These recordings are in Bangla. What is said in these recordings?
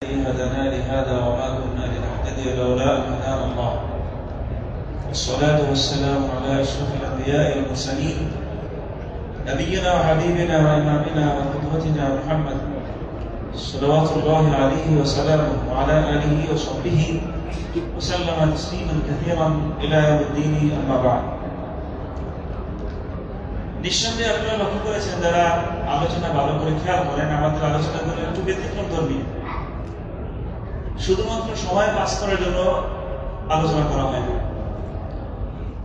هدانا لهذا وما كنا لنهتدي لولا أن هدانا الله والصلاة والسلام على أشرف الأنبياء والمرسلين نبينا وحبيبنا وإمامنا وقدوتنا محمد صلوات الله عليه وسلامه وعلى آله وصحبه وسلم تسليما كثيرا إلى يوم الدين أما بعد নিঃসন্দেহে আপনারা লক্ষ্য করেছেন যারা আলোচনা ভালো করে খেয়াল করেন আমাদের আলোচনাগুলো একটু ব্যতিক্রমধর্মী শুধুমাত্র সময় পাস করার জন্য আলোচনা করা হয় না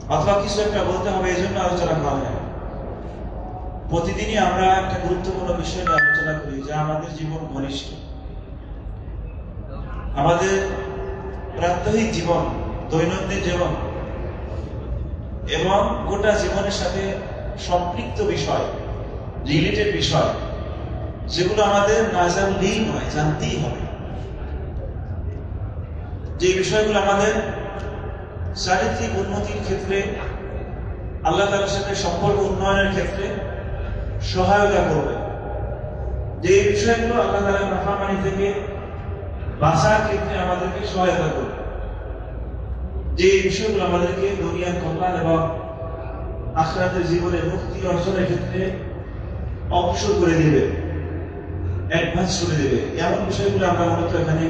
অথবা কিছু একটা বলতে হবে এই জন্য আলোচনা করা হয় প্রতিদিনই আমরা একটা গুরুত্বপূর্ণ বিষয় নিয়ে আলোচনা করি যা আমাদের জীবন ঘনিষ্ঠ আমাদের প্রাত্যহিক জীবন দৈনন্দিন জীবন এবং গোটা জীবনের সাথে সম্পৃক্ত বিষয় রিলেটেড বিষয় যেগুলো আমাদের না জানলেই নয় জানতেই হবে যে বিষয়গুলো আমাদের চারিত্রিক উন্নতির ক্ষেত্রে আল্লাহ তাআলার সাথে সম্পর্ক উন্নয়নের ক্ষেত্রে সহায়তা করবে যে বিষয়গুলো আল্লাহ তাআলার নাফরমানি থেকে বাঁচার ক্ষেত্রে আমাদেরকে সহায়তা করবে যে বিষয়গুলো আমাদেরকে দুনিয়ার কল্যাণ এবং আখিরাতের জীবনে মুক্তি অর্জনের ক্ষেত্রে অবসর করে দেবে অ্যাডভান্স করে দেবে এমন বিষয়গুলো আমরা মূলত এখানে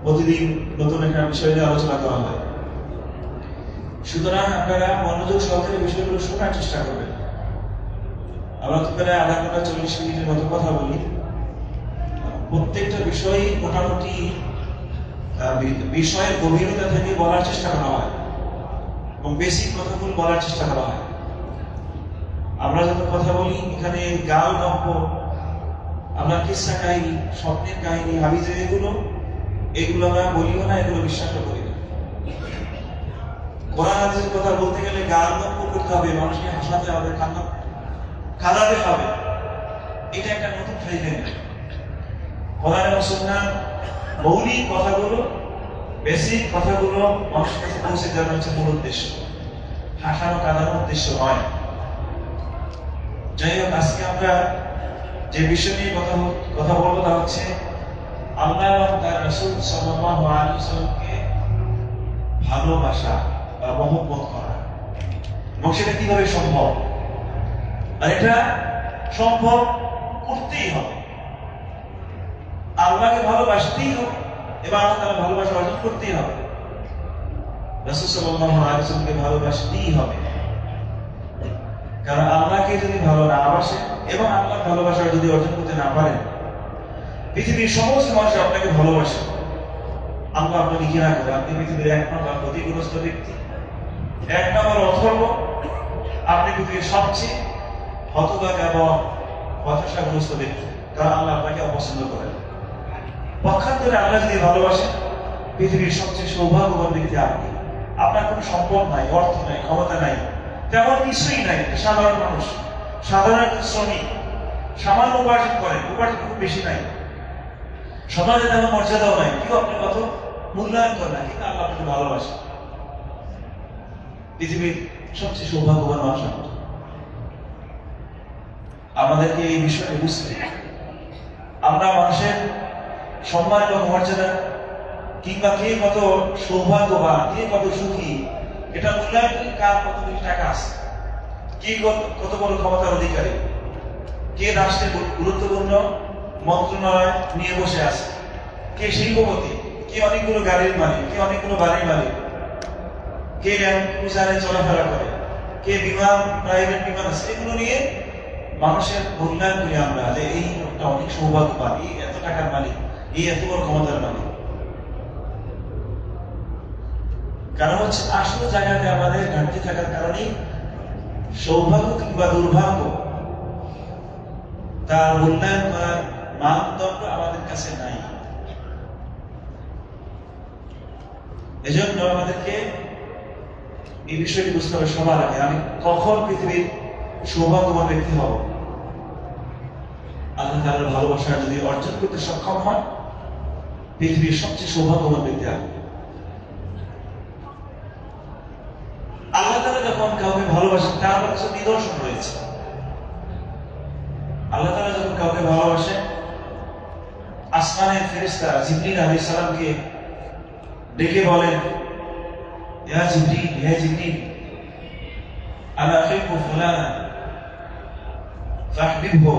প্রতিদিন নতুন একটা বিষয় নিয়ে আলোচনা করা হয় সুতরাং আপনারা মনোযোগ সহকারে বিষয়গুলো শোনার চেষ্টা করবেন আমরা তো প্রায় আধা ঘন্টা 40 মিনিটের মতো কথা বলি প্রত্যেকটা বিষয় মোটামুটি বিষয়ের গভীরতা থেকে বলার চেষ্টা করা হয় এবং বেসিক কথাগুলো বলার চেষ্টা করা হয় আমরা যখন কথা বলি এখানে গাল গল্প আমরা কিসসা কাহিনী স্বপ্নের কাহিনী হাবিজে এগুলো আমরা বলিও না এগুলো বিশ্বাস করি না কোরআন হাদিসের কথা বলতে গেলে গাল গল্প করতে হবে মানুষকে হাসাতে হবে কাঁদাতে হবে এটা একটা নতুন ট্রেন্ড কোরআন এবং সুন্নাহ মৌলিক কথাগুলো বেসিক কথাগুলো মানুষের কাছে পৌঁছে দেওয়ার হচ্ছে মূল উদ্দেশ্য হাসানো কাঁদানোর উদ্দেশ্য নয় যাই হোক আজকে আমরা যে বিষয় নিয়ে কথা বলবো তা হচ্ছে আল্লাহ এবং তার রাসূল সাল্লাল্লাহু আলাইহি ওয়াসাল্লামকে ভালোবাসা বা মহব্বত করা এবং সেটা কিভাবে সম্ভব আর এটা সম্ভব করতেই হবে আল্লাহকে ভালোবাসতেই হবে এবং আল্লাহ তাআলা ভালোবাসা অর্জন করতেই হবে রাসূল সাল্লাল্লাহু আলাইহি ওয়াসাল্লামকে ভালোবাসতেই হবে কারণ আল্লাহকে যদি ভালো না বাসে এবং আল্লাহর ভালোবাসা যদি অর্জন করতে না পারেন পৃথিবীর সমস্ত মানুষ আপনাকে ভালোবাসে আল্লাহ আপনাকে ঘৃণা করে আপনি পৃথিবীর এক নম্বর ক্ষতিগ্রস্ত ব্যক্তি এক নম্বর অথর্ব আপনি পৃথিবীর সবচেয়ে হতভাগা এবং হতাশাগ্রস্ত ব্যক্তি কারণ আল্লাহ আপনাকে অপছন্দ করেন পক্ষান্তরে আল্লাহ যদি ভালোবাসেন পৃথিবীর সবচেয়ে সৌভাগ্যবান ব্যক্তি আপনি আপনার কোনো সম্পদ নাই অর্থ নাই ক্ষমতা নাই তেমন কিছুই নাই সাধারণ মানুষ সাধারণ শ্রমিক সামান্য উপার্জন করেন উপার্জন খুব বেশি নাই সমাজে তেমন মর্যাদাও নাই কেউ আপনি কত মূল্যায়ন করে না কিন্তু আল্লাহ আপনাকে ভালোবাসে পৃথিবীর সবচেয়ে সৌভাগ্যবান মানুষ আমাদেরকে এই বিষয়ে বুঝতে আমরা মানুষের সম্মান এবং মর্যাদা কিংবা কে কত সৌভাগ্যবান কে কত সুখী এটা মূল্যায়ন করি কার কত বেশি টাকা আছে কে কত বড় ক্ষমতার অধিকারী কে রাষ্ট্রের গুরুত্বপূর্ণ মন্ত্রণালয় নিয়ে বসে আছে কে শিল্পপতি কে অনেকগুলো গাড়ির মালিক কে অনেকগুলো বাড়ির মালিক কে বিমানে চলাফেরা করে কে বিমান প্রাইভেট বিমান আছে এগুলো নিয়ে মানুষের মূল্যায়ন করি আমরা যে এই লোকটা অনেক সৌভাগ্যবান এই এত টাকার মালিক এই এত বড় ক্ষমতার মালিক কারণ হচ্ছে আসল জায়গাতে আমাদের ঘাটতি থাকার কারণে সৌভাগ্য কিংবা দুর্ভাগ্য তার মূল্যায়ন করার মানদণ্ড আমাদের কাছে নাই এজন্য আমাদেরকে এই বিষয়টি বুঝতে হবে সবার আগে আমি কখন পৃথিবীর সৌভাগ্যবান ব্যক্তি হব আল্লাহ তাআলার ভালোবাসা যদি অর্জন করতে সক্ষম হয় পৃথিবীর সবচেয়ে সৌভাগ্যবান ব্যক্তি হবে আল্লাহ তাআলা যখন কাউকে ভালোবাসেন তার কিছু নিদর্শন রয়েছে আল্লাহ তাআলা যখন কাউকে ভালোবাসেন আসমানের ফেরেশতা ফেরেশতা জিবরিল আলাইহিস সালামকে ডেকে বলেন, ইয়া জিবরিল আনা আহিব্বু ফুলানা ফাহবিবহু,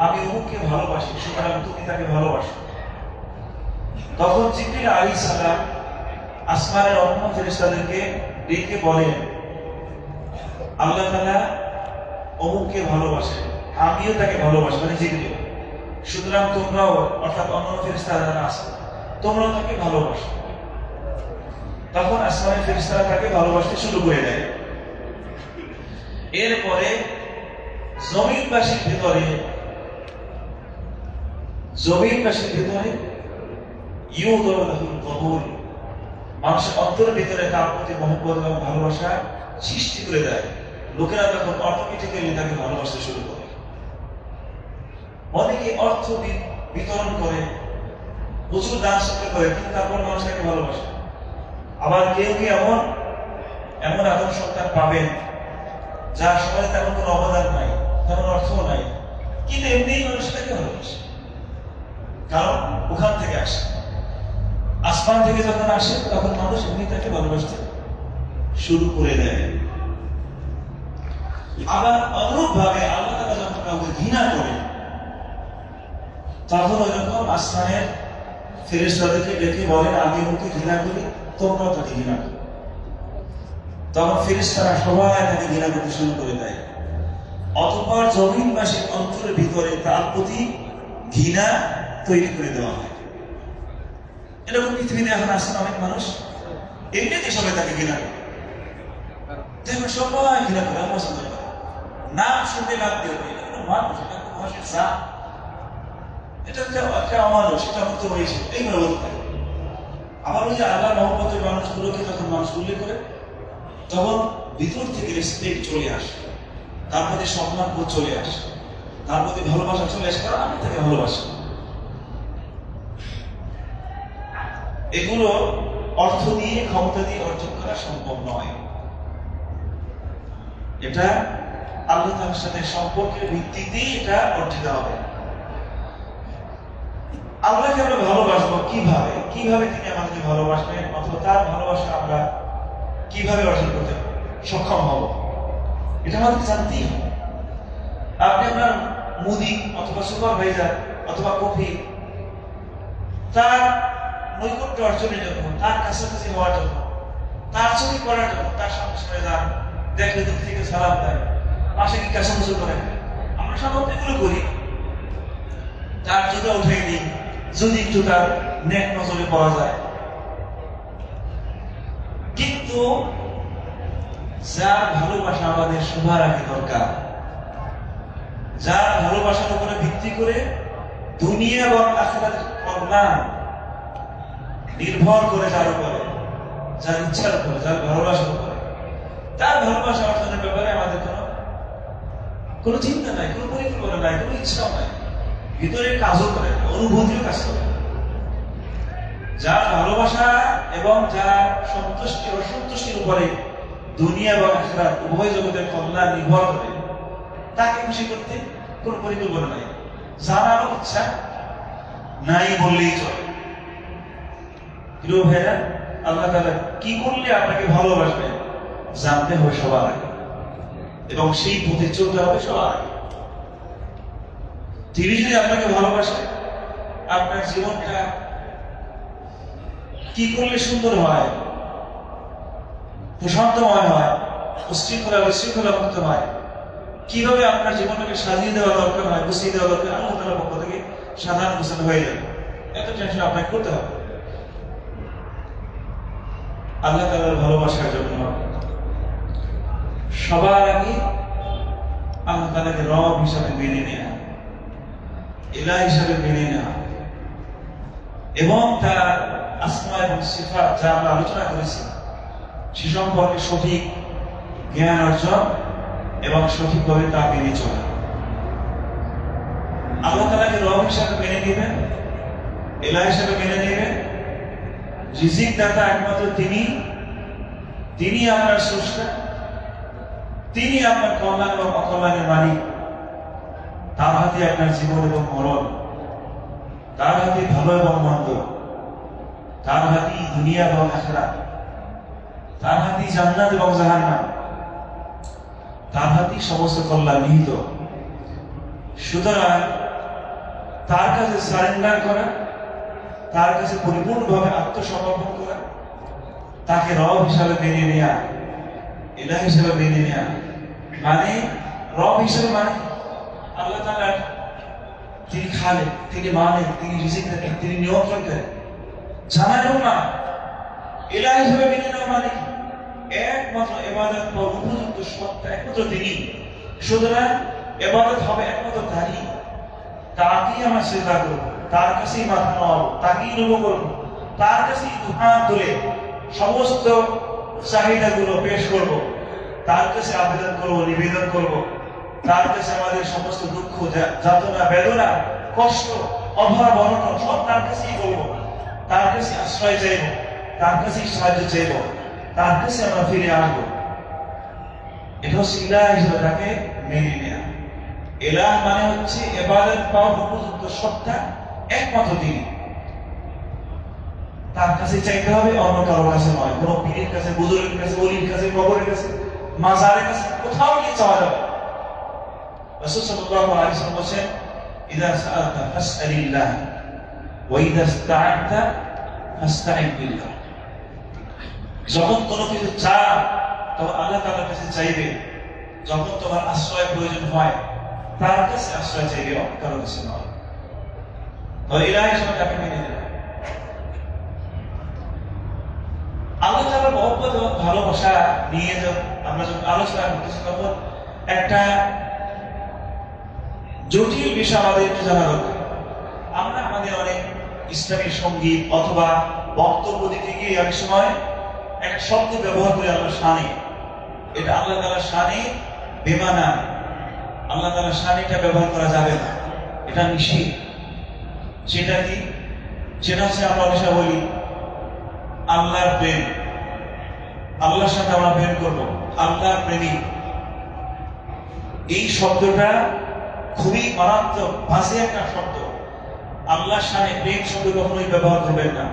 আমি অমুককে ভালোবাসি, সুতরাং তুমি তাকে ভালোবাসো। তখন জিবরিল আলাইহিস সালাম আসমানের অন্য ফেরেশতাদেরকে ডেকে বলেন, আল্লাহ তাআলা অমুককে ভালোবাসেন, আমিও তাকে ভালোবাসি, মানে জিবরিল, সুতরাং তোমরাও, অর্থাৎ অন্য ফেরেশতারা যারা আছে, তোমরাও তাকে ভালোবাসো। তখন আসমানের ফেরেশতারা তাকে ভালোবাসতে শুরু করে দেয়। এরপরে জমিনবাসীর ভিতরে মানুষের অন্তরের ভিতরে তার প্রতি মহব্বত এবং ভালোবাসা সৃষ্টি করে দেয়। লোকেরা তখন অটোমেটিক্যালি তাকে ভালোবাসতে শুরু করে। অনেকে অর্থ বিতরণ করে, প্রচুর দান সত্য করে, কিন্তু তারপর মানুষ তাকে ভালোবাসে। আবার কেউ কি এমন আদম সন্তান পাবেন যার সমাজে তেমন কোনো অবদান নাই, তেমন অর্থ নাই, কিন্তু এমনিই মানুষ তাকে ভালোবাসে, কারণ ওখান থেকে আসে, আসমান থেকে যখন আসে তখন মানুষ এমনি তাকে ভালোবাসতে শুরু করে দেয়। আবার অনুরূপ ভাবে আল্লাহ তাআলা যখন কাউকে ঘৃণা করে, তখন ওই রকম আসমানের ফেরেশতাদেরকে ডেকে বলেন, আমি ওকে ঘৃণা করি, তোমরাও তাকে ঘৃণা করো। তখন ফেরেশতারা সবাই তাকে ঘৃণা করতে শুরু করে দেয়। অতঃপর জমিনবাসীর অন্তরের ভিতরে তার প্রতি ঘৃণা তৈরি করে দেওয়া হয়। এরকম পৃথিবীতে এখন আসেন অনেক মানুষ, এমনিতে সবাই তাকে ঘৃণা করে, দেখবেন সবাই ঘৃণা করে, পছন্দ করে, নাম শুনতে লাভ দিয়ে মানুষ, মানুষের জাত, এটা একটা অমানুষ, এটা মুক্ত হয়েছে, এইগুলো বলতে থাকে। আবার ওই যে আল্লাহ মহব্বতের মানুষগুলোকে যখন মানুষ উল্লেখ করে, তখন ভিতর থেকে রেসপেক্ট চলে আসে, তার প্রতি সম্মান বোধ চলে আসে, তার প্রতি ভালোবাসা চলে আসে, কারণ আমি তাকে ভালোবাসি। এগুলো অর্থ দিয়ে, ক্ষমতা দিয়ে অর্জন করা সম্ভব নয়। এটা আল্লাহ তাআলার সাথে সম্পর্কের ভিত্তিতেই এটা অর্জিত হবে। আল্লাহকে আমরা ভালোবাসবো কিভাবে? কিভাবে তিনি আমাদেরকে ভালোবাসবেন, অথবা তার ভালোবাসা আমরা কিভাবে অর্জন করতে সক্ষম হব, এটা আমাদের জানতেই হবে। আপনি আপনার মুদি অথবা সুপারভাইজার অথবা কফি, তার নৈকট্য অর্জনের জন্য, তার কাছাকাছি হওয়ার জন্য, তার ছবি করার জন্য তার সঙ্গে সঙ্গে যান, দেখলে দূর থেকে সালাম দেয়, পাশে কি কাছাকাছি করেন, আমরা সাধারণত এগুলো করি। তার জুতা উঠে দিই যদি একটু তার নেক নজরে পাওয়া যায়। কিন্তু যার ভালোবাসা আমাদের সবার আগে দরকার, যার ভালোবাসার উপরে ভিত্তি করে দুনিয়া এবং আখিরাতের কল্যাণ নির্ভর করে, যার উপরে, যার ইচ্ছার উপরে, যার ভালোবাসার উপরে, তার ভালোবাসা অর্জনের ব্যাপারে আমাদের কোনো চিন্তা নাই, কোনো পরিকল্পনা নাই, কোনো ইচ্ছাও নাই, ভিতরে কাজও করে, অনুভূতিও কাজ করে। যার ভালোবাসা এবং যার সন্তুষ্টি ও সন্তুষ্টির উপরে দুনিয়া এবং আখিরাত উভয় জগতের কল্যাণ নির্ভর করে, তাকে খুশি করতে কোনো পরিকল্পনা নাই, জানারও ইচ্ছা নাই বললেই চলে। প্রিয় ভাইরা, আল্লাহ তাআলা কি করলে আপনাকে ভালোবাসবেন জানতে হবে সবার আগে, এবং সেই পথে চলতে হবে সবার আগে। তিনি যদি আপনাকে ভালোবাসে, আপনার জীবনটা কি করলে সুন্দর হয়, প্রশান্তময় হয়, উশৃঙ্খলা মুক্ত হয়, কিভাবে আপনার জীবনটাকে সাজিয়ে দেওয়া দরকার হয়, গুছিয়ে দেওয়া দরকার, আল্লাহ তাআলার পক্ষ থেকে সাধারণ গোছানো হয়ে যাবে। এত টেনশন আপনাকে করতে হবে। আল্লাহ তাআলার ভালোবাসার জন্য সবার আগে আল্লাহ তাআলাকে রব হিসাবে মেনে নেওয়া, ইলাহ হিসাবে মেনে নেওয়া, এবং তার আসমা এবং সিফাত যা আমরা আলোচনা করেছি সে সম্পর্কে সঠিক জ্ঞান অর্জন এবং সঠিকভাবে তা মেনে চলা। আল্লাহ তাআলাকে রব হিসাবে মেনে নেবেন, ইলাহ হিসাবে মেনে নেবেন। রিজিক দাতা একমাত্র তিনি আপনার স্রষ্টা, তিনি আপনার কল্যাণ এবং অকল্যাণের মালিক, তার হাতে আপনার জীবন এবং মরণ, তার হাতে ভালো এবং মন্দ, তার হাতেই দুনিয়া এবং আখিরাত, তার হাতেই জান্নাত এবং জাহান্নাম, তার হাতেই সমস্ত কল্যাণ নিহিত। সুতরাং তার কাছে সারেন্ডার করা, তার কাছে পরিপূর্ণভাবে আত্মসমর্পণ করা, তাকে রব হিসাবে মেনে নেয়া, ইলাহ হিসাবে মেনে নেয়া, মানে রব হিসাবে মানে আল্লাহ তাআলা তিনি খালেক, তিনি মালিক, তিনি রিজিক দেন, তিনি নিয়ন্ত্রণ করেন, জানানো না। ইলাহ হিসাবে মেনে নেওয়া মানে একমাত্র ইবাদত করার উপযুক্ত সত্তা একমাত্র তিনি। সুতরাং ইবাদত হবে একমাত্র তারই, তাকেই আমরা সিজদা করব, তার কাছেই মাথা নোয়াবো, তাকেই রুকু করব, তার কাছেই হাত তুলে সমস্ত চাহিদাগুলো পেশ করব, তার কাছে আবেদন করব, নিবেদন করব, তার কাছে আমাদের সমস্ত দুঃখ, যাতনা, বেদনা, কষ্ট, অভাব, অনটন সব তার কাছেই বলবো, তার কাছে আশ্রয় চাইব, তার কাছেই সাহায্য চাইব, তার কাছে আমরা ফিরে আসবো। এটা হচ্ছে ইলাহ হিসেবে তাকে মেনে নেয়া। ইলাহ মানে হচ্ছে ইবাদত পাওয়ার উপযুক্ত সত্তা একমাত্র তিনি, তার কাছে চাইতে হবে, অন্য কারোর কাছে নয়। কোনো পীরের কাছে, বুজুর্গের কাছে, ওলির কাছে, কবরের কাছে, মাজারের কাছে কোথাও গিয়ে চাওয়া যাবে। রাসূল সাল্লাল্লাহু আলাইহি ওয়াসাল্লাম বলেন, ইযা সাআলতা ফাসআলিল্লাহ ওয়া ইযা ইসতাআনতা ফাসতাইন বিল্লাহ। যখন কোনো কিছু চাও তখন আল্লাহ তাআলার কাছে চাইবে, যখন তোমার আশ্রয় প্রয়োজন হয় তার কাছে আশ্রয় চাইবে, কারোর কাছে নয়। তো ইলাহ হিসেবে তাকে মেনে নেবে। আল্লাহ তাআলার মহব্বত এবং ভালোবাসা নিয়ে আমরা যখন আলোচনা করতেছি তখন একটা জটিল বিষয় আমাদের একটু জানা দরকার। আমরা আমাদের অনেক ইসলামী সঙ্গীত অথবা বক্তব্য দিতে গিয়ে অনেক সময় একটা শব্দ ব্যবহার করে আল্লাহ শানে, এটা আল্লাহ তাআলার শানে বেমানা, আল্লাহ তাআলার শানেটা ব্যবহার করা যাবে না, এটা নিষেধ। সেটা কি? সেটা হচ্ছে আমরা অনেক সময় বলি আল্লাহর প্রেম, আল্লাহর সাথে আমরা প্রেম করবো, আল্লাহর প্রেমিক। এই শব্দটা খুবই মারাত্মক, বাজে একটা শব্দ। আল্লাহর শানে প্রেম শব্দ কখনোই ব্যবহার করবেন না।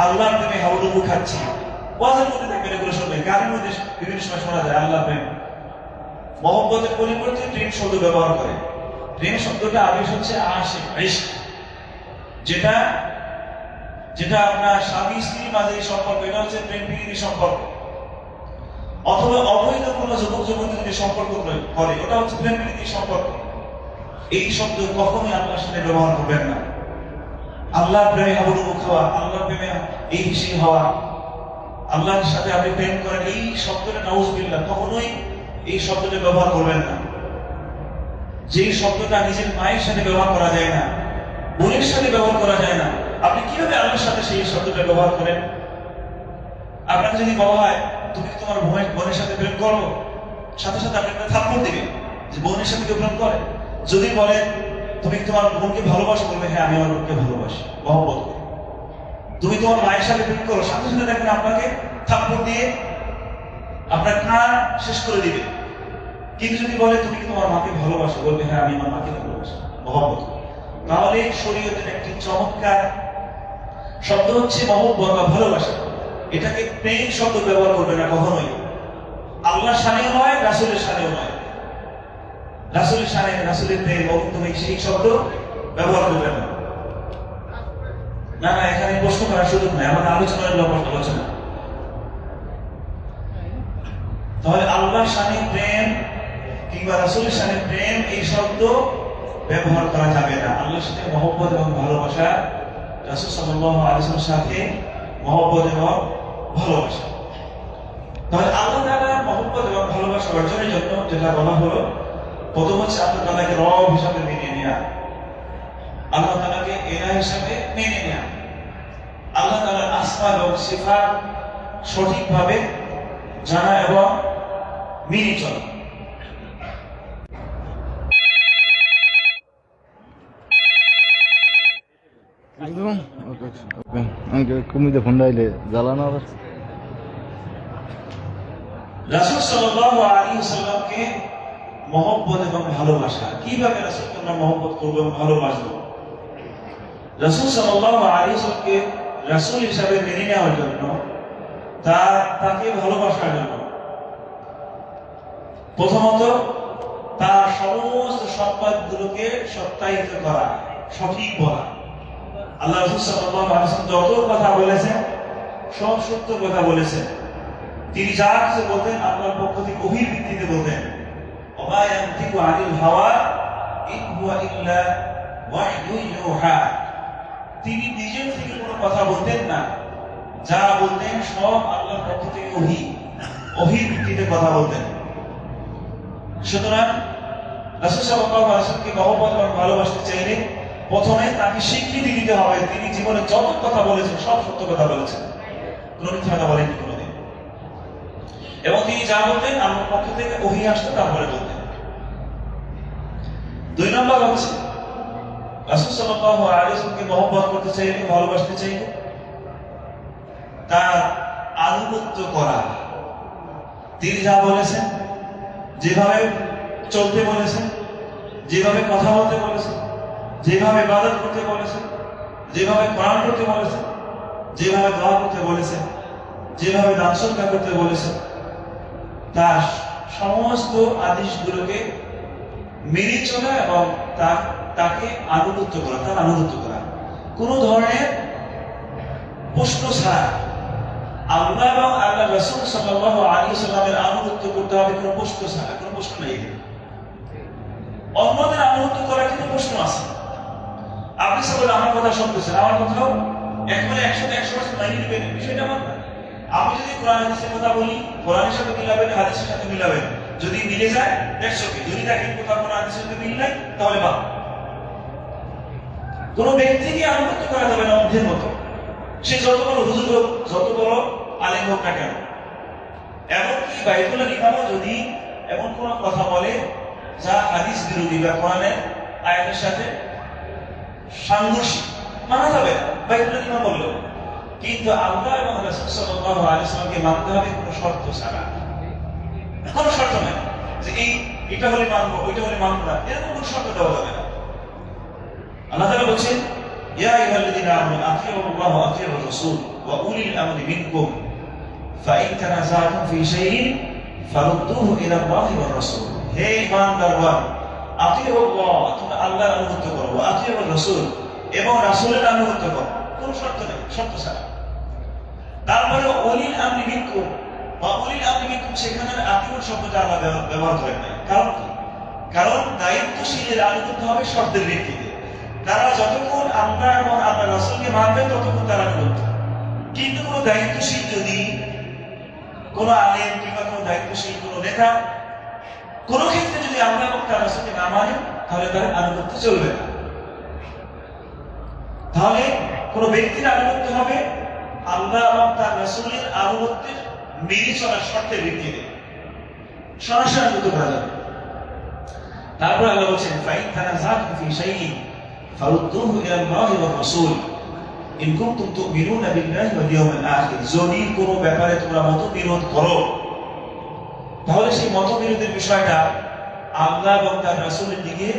আল্লাহর প্রেমে হাউডুবু খাচ্ছি, ওয়াজের মধ্যে দেখবেন এগুলো শুনবেন, গানের মধ্যে বিভিন্ন সময় শোনা যায় আল্লাহ প্রেম। মহব্বতের পরিবর্তে প্রেম শব্দ ব্যবহার করে। প্রেম শব্দটা আবেশ হচ্ছে আশিক, ইশক, যেটা যেটা আপনার স্বামী স্ত্রীর মাঝে সম্পর্ক, এটা হচ্ছে প্রেম প্রীতির সম্পর্ক। অথবা অবৈধ কোনো যুবক যুবতী যদি সম্পর্ক করে, ওটা হচ্ছে প্রেম প্রীতির সম্পর্ক। এই শব্দ কখনোই আল্লাহর সাথে ব্যবহার করবেন না। আল্লাহর প্রেমে হাবুডুবু খাওয়া, আল্লাহর প্রেমে এই হিসি হওয়া, আল্লাহর সাথে আপনি প্রেম করেন, এই শব্দটা নাউজুবিল্লাহ, কখনোই এই শব্দটা ব্যবহার করবেন না। যেই শব্দটা নিজের মায়ের সাথে ব্যবহার করা যায় না, বোনের সাথে ব্যবহার করা যায় না, আপনি কিভাবে আল্লাহর সাথে সেই শব্দটা ব্যবহার করেন? আপনাকে যদি বলা হয় তুমি কি তোমার বোনের সাথে প্রেম করো, সাথে সাথে আপনি একটা থাপ্পড় দিবেন যে বোনের সাথে কেউ প্রেম করে। যদি বলেন তুমি তোমার বোনকে ভালোবাসো, বলবে হ্যাঁ আমি আমার বোনকে ভালোবাসি, মহব্বত করি। তুমি তোমার মায়ের সাথে প্রেম করো, সাথে সাথে দেখবেন আপনাকে থাপ্পড় দিয়ে আপনার কান শেষ করে দিবে। কিন্তু যদি বলে তুমি কি তোমার মাকে ভালোবাসো, বলবে হ্যাঁ আমি আমার মাকে ভালোবাসি, মহব্বত করি। তাহলে শরীয়তের একটি চমৎকার শব্দ হচ্ছে মহব্বত বা ভালোবাসা। এটাকে প্রেম শব্দ ব্যবহার করবে না কখনোই। আল্লাহর শানেও নয়, রাসূলের শানেও নয়। রাসূলের শানে, রাসূলের প্রেম এবং তুমি সেই শব্দ ব্যবহার করবে না। না না, এখানে প্রশ্ন করার সুযোগ নাই, আমাদের আলোচনার আলোচনা। তাহলে আল্লাহর শানে প্রেম কিংবা রাসূলের শানে প্রেম এই শব্দ ব্যবহার করা যাবে না। আল্লাহর সাথে মহব্বত এবং ভালোবাসা, রাসূল সাল্লাল্লাহু আলাইহি ওয়াসাল্লামের সাথে মহব্বত এবং ভালোবাসা। তাহলে আল্লাহ তাআলার মহব্বত এবং ভালোবাসা অর্জনের জন্য যেটা বলা হলো, প্রথম হচ্ছে আল্লাহ তাআলাকে রব হিসাবে মেনে নেয়া, আল্লাহ তাআলাকে ইলাহ হিসাবে মেনে নেয়া, আল্লাহ তাআলার আসমা এবং সিফাত সঠিকভাবে জানা এবং মেনে চলা। কমিতে ফোন ডাইলে জ্বালানো আবার। রাসূল সাল্লাল্লাহু আলাইহি ওয়াসাল্লামকে মহব্বত এবং ভালোবাসা, কিভাবে রাসূলকে আমরা মহব্বত করব এবং ভালোবাসবো? রাসূল সাল্লাল্লাহু আলাইহি ওয়াসাল্লামকে রাসূল হিসাবে মেনে নেওয়ার জন্য, তাকে ভালোবাসার জন্য প্রথমত তার সমস্ত সংবাদগুলোকে সত্যায়িত করা, সঠিক বলা। আল্লাহ রাসূল সাল্লাল্লাহু আলাইহি ওয়াসাল্লাম যত কথা বলেছেন সব সত্য কথা বলেছেন। তিনি যা কিছু বলতেন আল্লাহর পক্ষ থেকে ওহীর ভিত্তিতে বলতেন। ওমা ইয়ানতিকু আনিল হাওয়া ইন হুয়া ইল্লা ওয়াহয়ুন ইউহা। তিনি নিজের থেকে কোনো কথা বলতেন না, যা বলতেন সব আল্লাহর পক্ষ থেকে ওহীর ভিত্তিতে কথা বলতেন। সুতরাং রাসূল সাল্লাল্লাহু আলাইহি ওয়াসাল্লামকে মহব্বত এবং ভালোবাসতে চাইলে প্রথমে তাকে স্বীকৃতি দিতে হবে তিনি জীবনে যত কথা বলেছেন সব সত্য কথা বলেছেন, কোনো মিথ্যা কথা বলেননি কোনোদিন। এবং তিনি যা বলতেন আল্লাহর পক্ষ থেকে ওহী আসতো তারপরে বলতেন। 2 নম্বর হচ্ছে রাসূল সাল্লাল্লাহু আলাইহি ওয়াসাল্লামকে মহব্বত করতে চাইলে, ভালোবাসতে চাইলে তার আনুগত্য করা। তিনি যা বলেছেন, যেভাবে চলতে বলেছেন, যেভাবে কথা বলতে বলেছেন, যেভাবে ইবাদত করতে বলেছেন, যেভাবে কোরআন পড়তে বলেছেন, যেভাবে দোয়া করতে বলেছেন, যেভাবে দান সদকা করতে বলেছেন, তার সমস্ত আদেশগুলোকে মেনে চলা এবং তাকে আনুগত্য করা, তার আনুগত্য করা কোন ধরনের প্রশ্ন ছাড়া। আল্লাহ এবং আল্লাহ রাসূল সাল্লাল্লাহু আলাইহি ওয়াসাল্লামের আনুগত্য করতে হবে কোনো প্রশ্ন ছাড়া, কোনো প্রশ্ন নেই। অন্যদের আনুগত্য করার কিন্তু প্রশ্ন আছে। আপনি সবাই আমার কথা শুনতেছেন, আমার কথাও একেবারে 100% মানিয়ে নেবেন, বিষয়টা এমন না। আমি যদি কোরআন হাদিসের কথা বলি, কোরআনের সাথে মিলাবেন, হাদিসের সাথে মিলাবেন, যদি মিলে যায় দ্যাটস ওকে। যদি দেখেন কোথাও কোনো হাদিসের সাথে মিল নাই তাহলে বাদ। কোনো ব্যক্তিকে আনুগত্য করা যাবে না অন্ধের মতো, সে যত বড় হুজুর হোক, যত বড় আলেম হোক না কেন। এমনকি বাইতুল্লাহ ইমামও যদি এমন কোন কথা বলে যা হাদিস বিরোধী বা কোরআনের আয়াতের সাথে সাংঘর্ষিক, মানা যাবে না, বাইতুল্লাহ ইমাম বললো। কিন্তু আল্লাহ এবং রাসূল সাল্লাল্লাহু আলাইহি ওয়াসাল্লামকে মানতে হবে কোনো শর্ত ছাড়া, কোনো শর্ত নাই যে এটা হলে মানবো, ওইটা হলে মানবো না, এরকম কোনো শর্ত দেওয়া যাবে না। আল্লাহ তাআলা বলেন, ইয়া আইয়ুহাল্লাযীনা আমানু আতিউল্লাহ ওয়া আতিউর রাসূল ওয়া উলিল আমরি মিনকুম ফাইন তানাযাতুম ফি শাইইন ফারুদ্দুহু ইলাল্লাহি ওয়ার রাসূল। হে ঈমানদারগণ, আতিউল্লাহ, তোমরা আল্লাহর আনুগত্য করো, ওয়া আতিউর রাসূল, এবং রাসূলের আনুগত্য করো, কোনো শর্ত নেই, শর্ত ছাড়া। তারপরে উলিল আমরি মিনকুম, ওয়া উলিল আমরি মিনকুম, সেখানে আতিউর শব্দটা আল্লাহ ব্যবহার করেন নাই। কারণ কি? কারণ দায়িত্বশীলের আনুগত্য হবে শর্তের ভিত্তিতে। তারা যতক্ষণ আল্লাহ এবং আল্লাহ রাসূলকে মানবে ততক্ষণ তারা আনুগত্য। কিন্তু কোনো দায়িত্বশীল যদি কোনো আলেম কিংবা কোনো দায়িত্বশীল কোনো নেতা কোন ক্ষেত্রে যদি আল্লাহ এবং তার রাসূলকে না মানে, তাহলে তার আনুগত্য চলবে না। তাহলে কোন ব্যক্তির আনুগত্য হবে আল্লাহ এবং তার রাসূলের আনুগত্যের মেনে চলার শর্তের ভিত্তিতে, সরাসরি আনুগত্য করা যাবে। তারপর আল্লাহ বলছেন, ফাইন তানাযাতুম ফি শাইইন ফারুদ্দুহু ইলাল্লাহি ওয়ার রাসূল ইন কুনতুম তু'মিনুনা বিল্লাহি ওয়াল ইয়াউমিল আখির। যদি কোনো ব্যাপারে তোমরা মতবিরোধ করো, তাহলে সেই মতবিরোধের বিষয়টা আল্লাহ এবং তার রাসূলের দিকে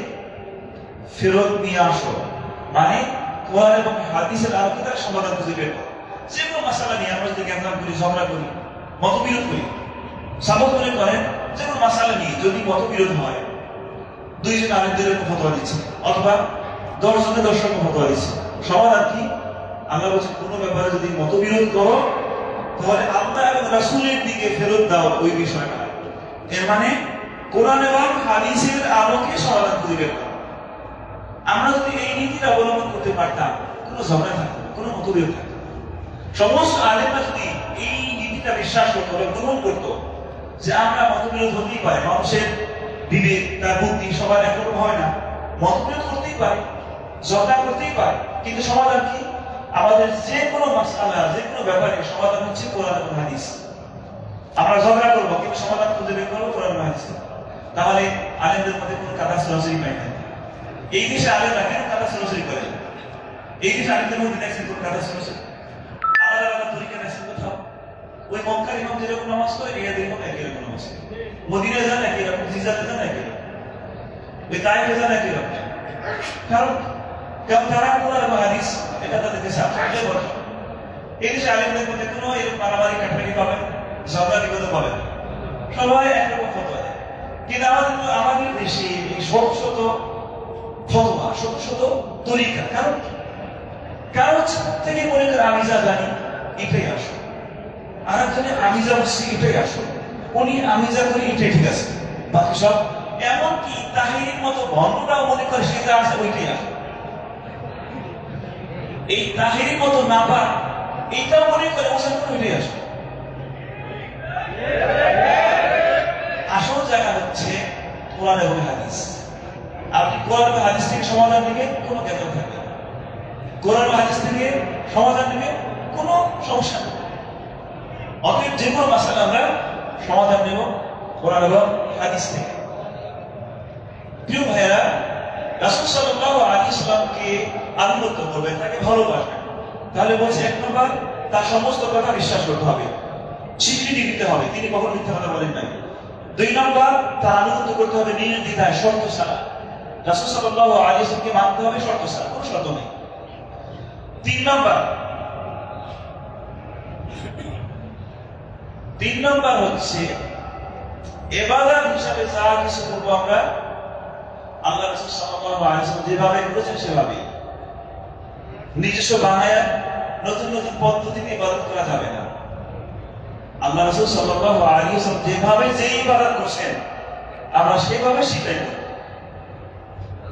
ফেরত নিয়ে আসো। মানে কোরআন এবং হাদিসের আলোকে তার সমাধান খুঁজে বের করো। যে কোনো মাসালা নিয়ে আমরা যদি জ্ঞান করি, ঝগড়া করি, মতবিরোধ করি, সাপোজ মনে করেন যে কোনো মাসালা নিয়ে যদি মতবিরোধ হয়, দুইজন আরেকজনের ফতোয়া দিচ্ছে অথবা 10 জনের 10 রকম ফতোয়া দিচ্ছে, সমাধান কি? আল্লাহ বলছেন কোন ব্যাপারে যদি মতবিরোধ করো তাহলে আল্লাহ এবং রাসূলের দিকে ফেরত দাও ওই বিষয়টা। এর মানে কোরআন এবং হাদিসের আলোকে সমাধান খুঁজে বের করো। আমরা যদি এই নীতিটা অবলম্বন করতে পারতাম, কোনো ঝগড়া থাকতো না, কোনো মতবিরোধ থাকতো না। সমস্ত আলেমরা যদি এই নীতিটা বিশ্বাস করতো, গ্রহণ করতো যে আমরা মতবিরোধ হতেই পারে, মানুষের বিবেক তার বুদ্ধি সবার একরকম হয় না, মতবিরোধ করতেই পারে, ঝগড়া করতেই পারে, কিন্তু সমাধান কি? আমাদের যে কোনো মাসআলা, যে কোনো ব্যাপারে সমাধান হচ্ছে কোরআন এবং হাদিস। আমরা ঝগড়া করবো কিন্তু সমাধান খুঁজে বের করবো কোরআন এবং হাদিস। তাহলে আলেমদের মধ্যে কোনো কাদা সরাসরি পাই না। এই দেশে আলেমরা কেন কাদা সরাসরি করে? এই দেশে আলেমদের মধ্যে দেখছেন কোন কাদা সরাসরি? আলাদা আলাদা তরিকা দেখছেন কোথাও? ওই মক্কার ইমাম যেরকম নামাজ করে, এদের ইমাম একই রকম নামাজ করে। মদিনায় যান একই রকম, জিজাতে যান একই রকম, ওই তায়েফে যান একই রকম। কারণ কারণ তারা কোরআন এবং হাদিস এটা তাদের দেশে সবচেয়ে বড়। এই দেশে আলেমদের মধ্যে কোনো এরকম মারামারি কাটাকাটি পাবেন, ঝগড়া বিবাদ পাবেন, সবাই একরকম ফতোয়া দেয়। কিন্তু আমাদের দেশে এই শত শত ফতোয়া, শত শত তরিকা, কারণ থেকে মনে করে আমি যা জানি এটাই আসো, আর একজনে আমি যা বুঝছি এটাই আসো, উনি আমি যা করি এটাই ঠিক আছে, বাকি সব এমনকি তাহিরির মতো ভণ্ডরাও মনে করে সে যা আছে ওইটাই আসো। এই তাহিরির মতো না পা এইটাও মনে করে মুসলমান ওইটাই আসো। আসল জায়গা হচ্ছে কোরআন এবং হাদিস। আপনি কোরআন এবং হাদিস থেকে সমাধান নেবেন, কোনো জ্ঞান থাকবে না। কোরআন এবং হাদিস থেকে সমাধান নেবেন, কোনো সমস্যা নেই। অতএব যে কোনো মাসালা আমরা সমাধান নেব কোরআন এবং হাদিস থেকে। প্রিয় ভাইয়েরা, রাসূল সাল্লাল্লাহু আলাইহি ওয়াসাল্লামকে আনুগত্য করবেন, তাকে ভালোবাসবেন। তাহলে বলছে এক নম্বর, তার সমস্ত কথা বিশ্বাস করতে হবে, স্বীকৃতি দিতে হবে তিনি কখনো মিথ্যা কথা বলেন নাই। দুই নম্বর, তার আনুগত্য করতে হবে নির্দ্বিধায়, শর্ত ছাড়া। রাসূল সাল্লাল্লাহু আলাইহি ওয়াসাল্লামকে মানতে হবে শর্ত ছাড়া, কোনো শর্ত নেই। তিন নম্বর হচ্ছে ইবাদত হিসাবে যা কিছু করবো আমরা আল্লাহ রাসূল সাল্লাল্লাহু আলাইহি ওয়াসাল্লাম যেভাবে করেছেন সেভাবে, নিজস্ব বানায়া নতুন নতুন পদ্ধতিতে ইবাদত করা যাবে না। আল্লাহ রাসূল সাল্লাল্লাহু আলাইহি ওয়াসাল্লাম যেভাবে যে ইবাদত করছেন আমরা সেভাবে শিখাই দেব।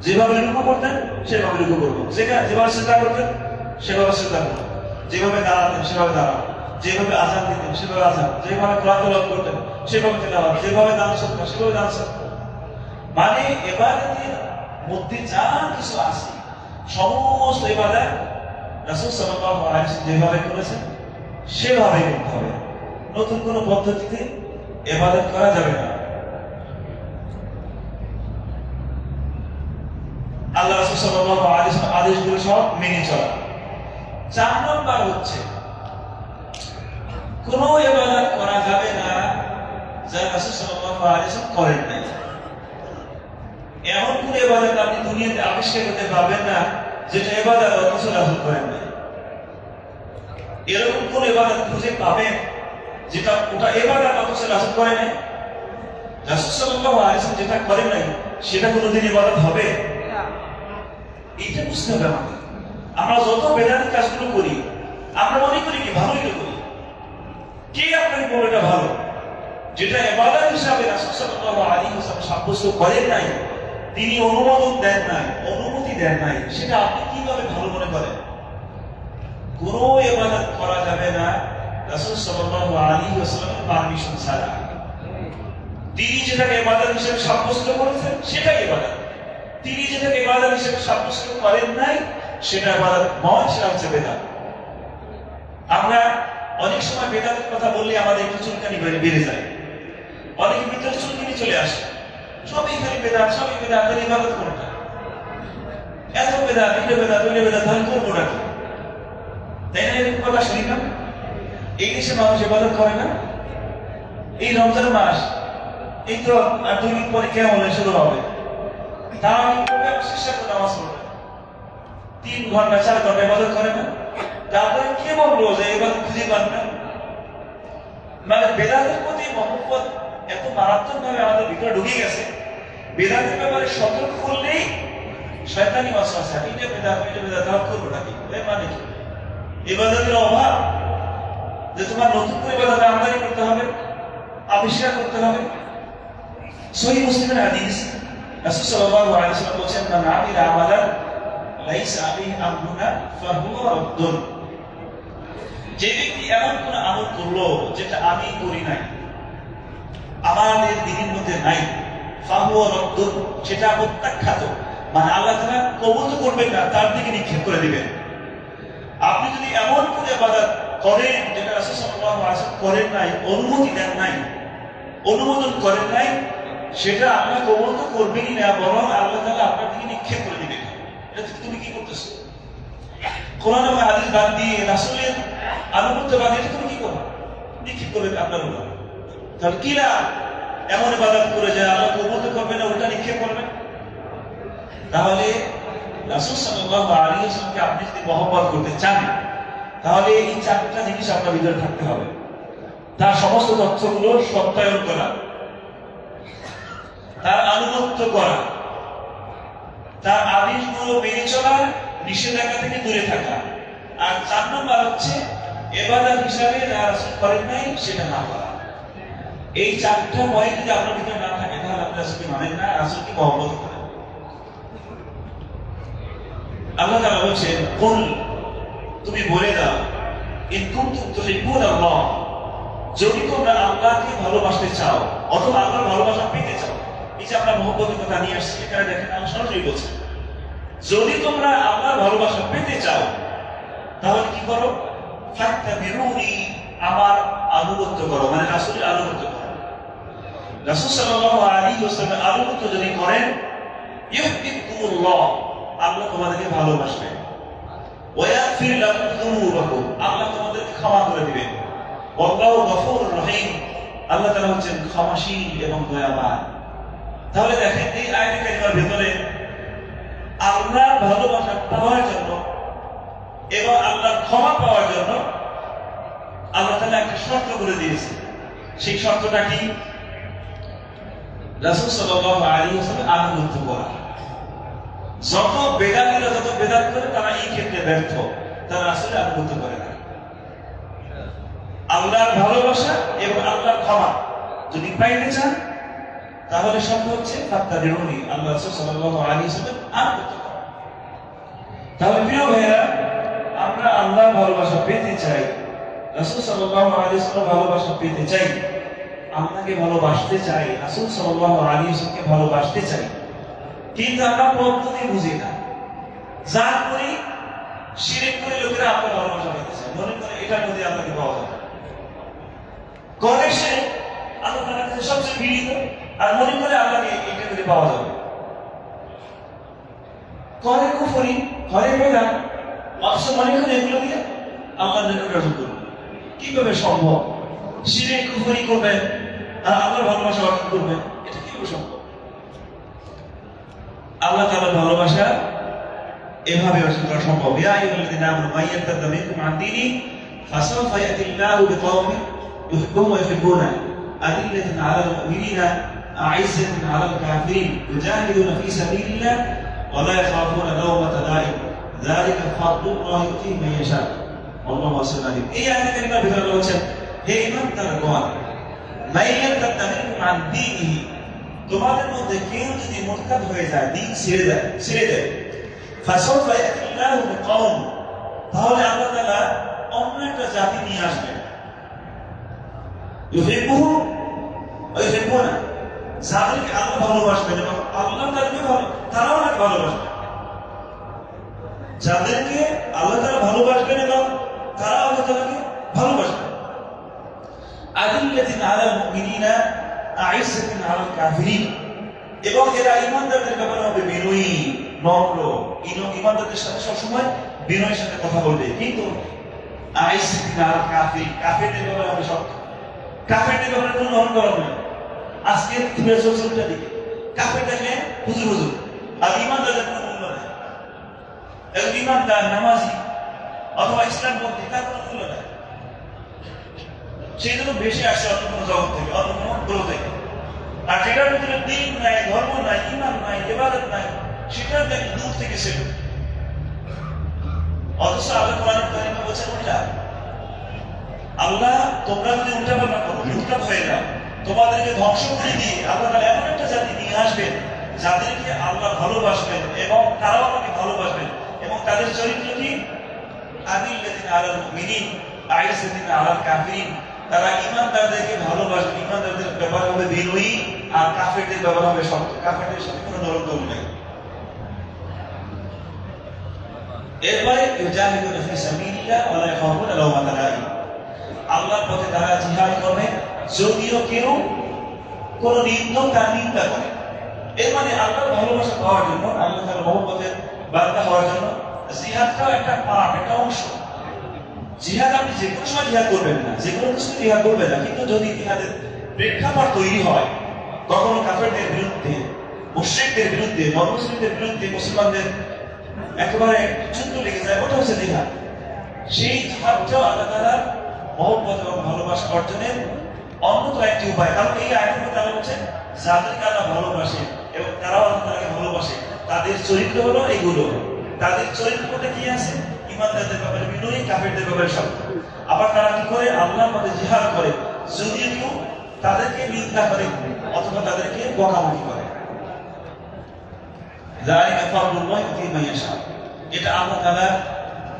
যেভাবে রুকু করতেন সেভাবে রুকু করবো, যেভাবে সিজদা করতেন সেভাবে সিজদা করবো, যেভাবে দাঁড়াতেন সেভাবে দাঁড়াবো, যেভাবে আযান দিতেন সেভাবে আযান, যেভাবে কোরআন তেলাওয়াত করতেন সেভাবে তেলাওয়াত, যেভাবে দান সদকা সেভাবে দান সদকা। মানে ইবাদতের মধ্যে যা কিছু আছে সমস্ত ইবাদত রাসূল সাল্লাল্লাহু আলাইহি ওয়াসাল্লাম যেভাবে করেছেন সেভাবে করতে হবে, নতুন কোনো পদ্ধতিতে ইবাদত করা যাবে না। আল্লাহ রাসূল সাল্লাল্লাহু আলাইহি ওয়াসাল্লাম আদেশগুলো সব মেনে চলা। 4 নম্বর হচ্ছে কোনো ইবাদত করা যাবে না যা রাসূল সাল্লাল্লাহু আলাইহি ওয়াসাল্লাম করেন নাই। এমন কোন ইবাদত আপনি দুনিয়াতে আবিষ্কার করতে পারবেন না যেটা ইবাদত রাসূল করেন নাই। এরকম কোন ইবাদত খুঁজে পাবেন যেটা ওটা ইবাদত রাসূল করেন নাই। রাসূল সাল্লাল্লাহু আলাইহি ওয়াসাল্লাম যেটা করেন নাই সেটা কোনোদিন ইবাদত হবে? এটা বুঝতে হবে আমাদের। আমরা যত বেদাতি কাজগুলো করি আমরা মনে করি কি ভালোই করি, কে আপনাকে বলে এটা ভালো? যেটা ইবাদত হিসাবে রাসূল সাল্লাল্লাহু আলাইহি ওয়াসাল্লাম সাব্যস্ত করেন নাই, তিনি অনুমোদন দেন নাই, অনুমতি দেন নাই, সেটা আপনি কিভাবে ভালো মনে করেন? কোনো ইবাদত করা যাবে না রাসূল সাল্লাল্লাহু আলাইহি ওয়াসাল্লামের পারমিশন ছাড়া। তিনি যেটাকে ইবাদত হিসেবে সাব্যস্ত করেছেন সেটাই ইবাদত, তিনি যেটাকে ইবাদত হিসেবে সাব্যস্ত করেন নাই সেটা ইবাদত নয়, সেটা হচ্ছে বেদাত। আমরা অনেক সময় বেদাতের কথা বললে আমাদের একটু চুলকানি বেড়ে যায়, অনেকের ভিতরে চুলকানি চলে আসে, সবই খালি বেদাত, সবই বেদাত, ইবাদত কোনটা? এত বেদাত, এটা বেদাত, ওইটা বেদাত, তাহলে করবোটা কি? তাই না? এরকম কথা শুনি না? এই দেশে মানুষ ইবাদত করে না। এই রমজান মাস এই তো আর 2 দিন পরে কেমন শুরু হবে, তারাবি পড়বে, শেষে নামাজ পড়বে, 3 ঘন্টা 4 ঘন্টা ইবাদত করে না। তারপরে কে বললো যে ইবাদত খুঁজে পান না? মানে বেদাতের প্রতি মহব্বত এত মারাত্মক ভাবে আমাদের ভিতরে ঢুকে গেছে, বেদাতের ব্যাপারে সতর্ক করলেই শয়তানি ওয়াসওয়াসা, এটা বেদাত, এটা বেদাত, তাহলে করবোটা কি? মানে কি ইবাদতের অভাব যে তোমার নতুন করে ইবাদত আমদানি করতে হবে, আবিষ্কার করতে হবে? সহিহ মুসলিমের হাদিস, রাসূল সাল্লাল্লাহু আলাইহি ওয়াসাল্লাম বলেছেন, মান আমিলা আমালান লাইসা আলাইহি আমরুনা ফাহুয়া রাদ্দুন। যে ব্যক্তি এমন কোন আমল করলো যেটা আমি করি নাই, আমাদের দ্বীনের মধ্যে নাই, ফাহুয়া রাদ্দুন, সেটা প্রত্যাখ্যাত, মানে আল্লাহ তাআলা কবুল করবেন না, তার দিকে নিক্ষেপ করে দিবেন। আপনি যদি এমন কোন ইবাদত করেন যেটা রাসূল সাল্লাল্লাহু আলাইহি ওয়াসাল্লাম করেন নাই, অনুমতি দেন নাই, অনুমোদন করেন নাই, সেটা আল্লাহ কবুল তো করবেনই না, বরং আল্লাহ তাআলা আপনার দিকে নিক্ষেপ করে দিবেন। এটা তুমি কি করতেছো? কোরআন এবং হাদিস বাদ দিয়ে রাসূলের আনুগত্য বাদ দিয়ে তুমি কি করবে? নিক্ষেপ করবে আপনার উপর। তাহলে কি না এমন ইবাদত করে যায় আল্লাহ কবুল তো করবে না, ওটা নিক্ষেপ করবে। তাহলে রাসূল সাল্লাল্লাহু আলাইহি ওয়াসাল্লামকে আপনি যদি মহব্বত করতে চান, তাহলে এই চারটা জিনিস আপনার ভিতরে থাকতে হবে। তার সমস্ত তথ্যগুলো সত্যায়ন করা, তার আনুগত্য করা, তার আদেশগুলো মেনে চলা, নিষেধাজ্ঞা থেকে দূরে থাকা, আর 4 নম্বর হচ্ছে ইবাদত হিসাবে যা রাসূল করেন নাই সেটা না করা। এই 4টা পয়েন্ট যদি আপনার ভিতরে না থাকে, তাহলে আপনি রাসূলকে মানেন না, রাসূলকে মহব্বত করেন। আল্লাহ তাআলা বলেন, কুল, তুমি বলে দাও, ইন কুনতুম তুহিব্বুনাল্লাহ, যদি তোমরা আল্লাহকে ভালোবাসতে চাও অথবা আল্লাহর ভালোবাসা পেতে চাও। এই যে আমরা মহব্বতের কথা নিয়ে আসছি, এখানে দেখেন আল্লাহ সরাসরি বলছেন, যদি তোমরা আল্লাহর ভালোবাসা পেতে চাও তাহলে কি করো? ফাত্তাবিউনি, আমার আনুগত্য করো, মানে রাসূলের আনুগত্য করো। রাসূল সাল্লাল্লাহু আলাইহি ওয়াসাল্লামের আনুগত্য যদি করেন, ইউহিব্বুকুমুল্লাহ, আল্লাহ তোমাদেরকে ভালোবাসবেন। ওয়া ইয়াগফির লাকুম যুনুবাকুম, আল্লাহ তোমাদেরকে ক্ষমা করে দিবেন। আল্লাহু গফুরুর রহিম, আল্লাহ তাআলা হচ্ছেন ক্ষমাশীল এবং দয়াবান। তাহলে দেখেন এই আয়াতে কারিমার ভিতরে আল্লাহর ভালোবাসা পাওয়ার জন্য এবং আল্লাহর ক্ষমা পাওয়ার জন্য আল্লাহ তাআলা একটা শর্ত করে দিয়েছে। সেই শর্তটা কি? রাসূল সাল্লাল্লাহু আলাইহি ওয়াসাল্লাম আনুগত্য করা। যত বেদাতীরা যত বেদাত করে তারা এই ক্ষেত্রে ব্যর্থ, তারা রাসূলের আনুগত্য করে না। আল্লাহর ভালোবাসা এবং আল্লাহর ক্ষমা যদি পাইতে চান, তাহলে শর্ত হচ্ছে ফাত্তাবিউনি, আল্লাহ রাসূল সাল্লাল্লাহু আলাইহি ওয়াসাল্লাম আনুগত্য করা। তাহলে প্রিয় ভাইরা, আমরা আল্লাহর ভালোবাসা পেতে চাই, রাসূল সাল্লাল্লাহু আলাইহি ওয়াসাল্লাম ভালোবাসা পেতে চাই, আল্লাহকে ভালোবাসতে চাই, রাসূল সাল্লাল্লাহু আলাইহি ওয়াসাল্লামকে ভালোবাসতে চাই, কিন্তু আমরা পদ্ধতি বুঝি না। যা করি শিরক করে লোকেরা আল্লাহর ভালোবাসা পেতে চায়, মনে করে এটার মধ্যে আল্লাহকে পাওয়া যাবে। করে সে আল্লাহ তাআলার কাছে সবচেয়ে প্রিয়, আর মনে করে আল্লাহকে এটা করে পাওয়া যাবে। করে কুফরি, করে বেদাত, অথচ মনে করে এগুলো দিয়ে আল্লাহর নিকট অর্জন করবে। কিভাবে সম্ভব? শিরক কুফরি করবে আর আল্লাহর ভালোবাসা অর্জন করবে, এটা কিভাবে সম্ভব? আল্লাহ তাআলার ভালোবাসা এভাবে অর্জন করা সম্ভব। ইয়া আইয়ুহাল্লাযীনা আমানু মান ইয়ারতাদ্দা মিনকুম আন দীনিহি ফাসাওফা ইয়াতিল্লাহু বিকওমিন ইউহিব্বুহুম ওয়া ইউহিব্বুনাহু আযিল্লাতিন আলাল মুমিনিনা আ'ইজ্জাতিন আলাল কাফিরিন ইউজাহিদুনা ফী সাবিলিল্লাহ ওয়া লা ইয়াখাফুনা লাওমাতা লাইম যালিকা ফাদলুল্লাহি ইউতিহি মান ইয়াশা আল্লাহু ওয়াসিউন আলিম। এই আয়াতে কারিমার ভিতরে আল্লাহ বলেছেন, হে ঈমানদারগণ, মান ইয়ারতাদ্দা মিনকুম আন দীনিহি, তোমাদের মধ্যে কেউ যদি মুরতাদ হয়ে যায়, দিন ছেড়ে দেয়, ফাসাওফা ইয়াতিল্লাহু বিকওম, তাহলে আল্লাহ তাআলা অন্য একটা জাতি নিয়ে আসবেন। ইউহিব্বুহুম ওয়া ইউহিব্বুনা, যাদেরকে আল্লাহ ভালোবাসবেন এবং আল্লাহ তারাও তাকে ভালোবাসবেন। যাদেরকে আল্লাহ তাআলা ভালোবাসবেন এবং তারা আল্লাহ তাআলাকে ভালোবাসবেন। আযিল্লাতিন আলাল মুমিনিনা আ'ইজ্জাতিন আলাল কাফিরিন, এবং এরা ঈমানদারদের ব্যাপারে হবে বিনয়ী, নম্র, ঈমানদারদের সাথে সবসময় বিনয়ের সাথে কথা বলবে। কিন্তু আ'ইজ্জাতিন আলাল কাফিরিন, কাফিরদের ব্যাপারে হবে শক্ত। কাফিরদের ব্যাপারে কোনো অহংকার নেই। আজকে তুমি চলছে দিকে কাফির দেখলে হুজুর, আর ঈমানদারদের কোনো মূল্য নেই। এবং ঈমানদার, নামাজি অথবা ইসলাম পন্থী, তার কোনো মূল্য নেই। সেই জন্য বেশি আসে অন্য কোনো জগৎ থেকে, অন্য কোনো গ্রহ থেকে। আর যেটার ভিতরে দিন নাই, ধর্ম নাই, ঈমান নাই, ইবাদত নাই, সেটা দেখে দূর থেকে সে। অথচ আল্লাহ কোরআনে কারিমে বলেছেন, আল্লাহ তোমরা যদি উল্টাপাল্টা করো, উল্টা হয়ে যাও, তোমাদেরকে ধ্বংস করে দিয়ে আল্লাহ তাআলা এমন একটা জাতি নিয়ে আসবেন যাদেরকে আল্লাহ ভালোবাসবেন এবং তারাও আমাকে ভালোবাসবেন, এবং তাদের চরিত্র কি? আযিল্লাতিন আলাল মুমিনিন আ'ইজ্জাতিন আলাল কাফিরিন, তারা ঈমানদারদেরকে ভালোবাসবে, ঈমানদারদের ব্যাপারে হবে বিনয়ী, আর কাফেরদের ব্যাপারে হবে শক্ত। কাফেরদের সাথে কোনো নরম নেই। এরপরে ইউজাহিদুনা ফী সাবিলিল্লাহ ওয়া লা ইয়াখাফুনা লাওমাতা লাইম, আল্লাহর পথে তারা জিহাদ করবে যদিও কেউ কোন নিন্দক তার নিন্দা করে। এর মানে আল্লাহর ভালোবাসা পাওয়ার জন্য, আল্লাহ তাআলার মহব্বতের বান্দা হওয়ার জন্য জিহাদটাও একটা পার্ট, একটা অংশ। জিহাদ আপনি যে কোনো সময় জিহাদ করবেন না, যে কোনো কিছু জিহাদ করবেন না, কিন্তু যদি জিহাদের প্রেক্ষাপট তৈরি হয়, কখনো কাফেরদের বিরুদ্ধে, মুশরিকদের বিরুদ্ধে, নন-মুসলিমদের বিরুদ্ধে মুসলমানদের একেবারে যুদ্ধ লেগে যায়, ওটা হচ্ছে জিহাদ। সেই জিহাদটাও আল্লাহ তাআলার মহব্বত এবং ভালোবাসা অর্জনের অন্যতম একটি উপায়। কারণ এই আয়াতের মধ্যে আল্লাহ বলছেন যাদেরকে আল্লাহ ভালোবাসে এবং তারাও আল্লাহ তাআলাকে ভালোবাসে, তাদের চরিত্র হলো এগুলো। তাদের চরিত্রটা কি আছে? ইমানদারদের ব্যাপারে বিনয়ী, কাফেরদের ব্যাপারে শক্ত। আবার তারা কি করে? আল্লাহর পথে জিহাদ করে, যদিও কেউ তাদেরকে নিন্দা করে অথবা তাদেরকে বকাবকি করে। যালিকা ফাদলুল্লাহি ইউতিহি মান ইয়াশা। এটা আল্লাহ তাআলার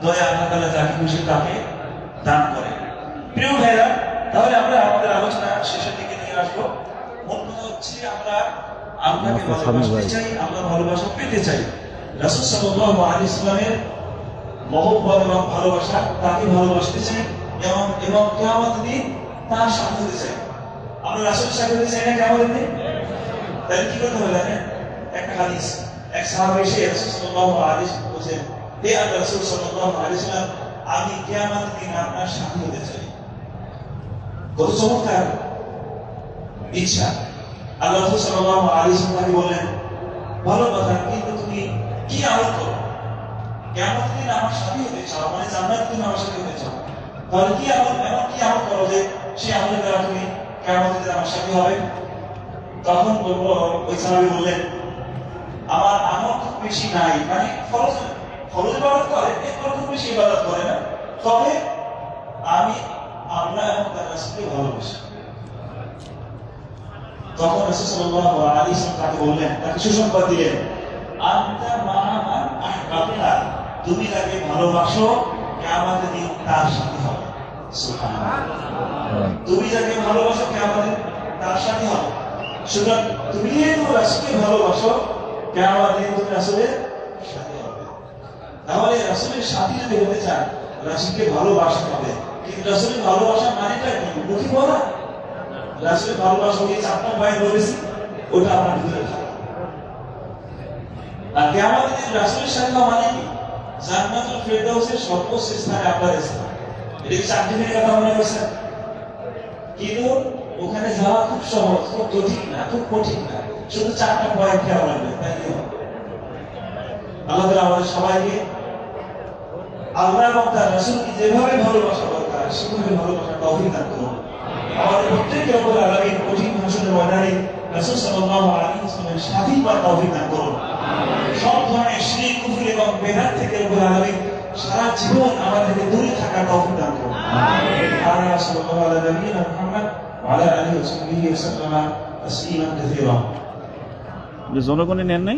দয়া, আল্লাহ তাআলা যাকে খুশি তাকে দান করে। প্রিয় ভাইরা, তাহলে আমরা আমাদের আলোচনা শেষের দিকে নিয়ে আসবো। মূল কথা হচ্ছে আমরা আল্লাহকে ভালোবাসতে চাই, আল্লাহর ভালোবাসা পেতে চাই। রাসূল সাল্লাল্লাহু আলাইহি ওয়াসাল্লামের মহব্বত এবং ভালোবাসা, তাকে ভালোবাসতে চাই এবং কিয়ামতের দিন তার সাথে হতে চাই। আমরা রাসূলের সাথে হতে চাই না কিয়ামতের দিন? তাহলে কি করতে হবে জানেন? একটা হাদিস, এক সাহাবী এসে রাসূল সাল্লাল্লাহু আলাইহি ওয়াসাল্লাম বলেন, হে আল্লাহর রাসূল সাল্লাল্লাহু আলাইহি ওয়াসাল্লাম, আমি কিয়ামতের দিন আপনার সাথে হতে চাই। কত চমৎকার ইচ্ছা! আল্লাহ রাসূল সাল্লাল্লাহু আলাইহি ওয়াসাল্লাম বললেন, ভালো কথা, কিন্তু তুমি কি আমল করো? কিয়ামতের দিন আমার সাথে হতে চাও, মানে জান্নাতে তুমি আমার সাথে হতে চাও, তাহলে কি আমল, এমন কি আমল করো যে সেই আমলের দ্বারা তুমি কিয়ামতের দিন আমার সাথে হবে? তখন ওই সাহাবী বললেন, আমার আমল খুব বেশি নাই, মানে ফরজ ইবাদত করে, এরপর খুব বেশি ইবাদত করে না, তবে আমি আল্লাহ এবং তার রাসূলকে ভালোবাসি। তখন রাসূল সাল্লাল্লাহু আলাইহি ওয়াসাল্লাম তাকে বললেন, তাকে সুসংবাদ দিলেন, আনতা মা'a মান আহবাবতা, তুমি যাকে ভালোবাসো কিয়ামতের দিন তার সাথে হবে। সুবহানাল্লাহ। তুমি যাকে ভালোবাসো কিয়ামতের দিন তার সাথে হবে। সুতরাং তুমি যেহেতু রাসূলকে ভালোবাসো, কিয়ামতের দিন তুমি রাসূলের সাথে হবে। তাহলে রাসূলের সাথে যদি হতে চান, রাসূলকে ভালোবাসতে হবে। কিন্তু রাসূলের ভালোবাসা মানেটা কি? মুখে বলা? রাসূলের ভালোবাসা কি চারটা পয়েন্ট বলেছি, ওটা আপনার ভিতরে থাকে। আর কিয়ামতের দিন রাসূলের সাথে মানে কি? জান্নাতুল ফেরদাউসের সর্বোচ্চ স্থানে আপনার স্থান। এটা কি চাকরির কথা মনে করছেন? কিন্তু ওখানে যাওয়া খুব সহজ, খুব জটিল না, খুব কঠিন না, শুধু চারটা পয়েন্ট খেয়াল রাখবেন, তাই কি হবে? আল্লাহ তাআলা আমাদের সবাইকে আল্লাহ এবং তার রাসূলকে যেভাবে ভালোবাসা দরকার সেভাবে ভালোবাসার তৌফিক দান করুন। আমাদের প্রত্যেকের উপর আলামিন কঠিন হাসরের ময়দানে রাসূল সাল্লাল্লাহু আলাইহি ওয়াসাল্লামের সাথী হওয়ার তৌফিক দান করুন। সব ধরনের শিরক, কুফর এবং বেদাত থেকে উপর আলামিন সারা জীবন আমাদেরকে দূরে থাকার তৌফিক দান করুন। আমিন। আর সাল্লাল্লাহু আলা নবিয়িনা মুহাম্মদ ওয়া আলা আলিহি ওয়া সাহবিহি ওয়া সাল্লাম তাসলিমান কাসীরা। জনগণে নেন নাই।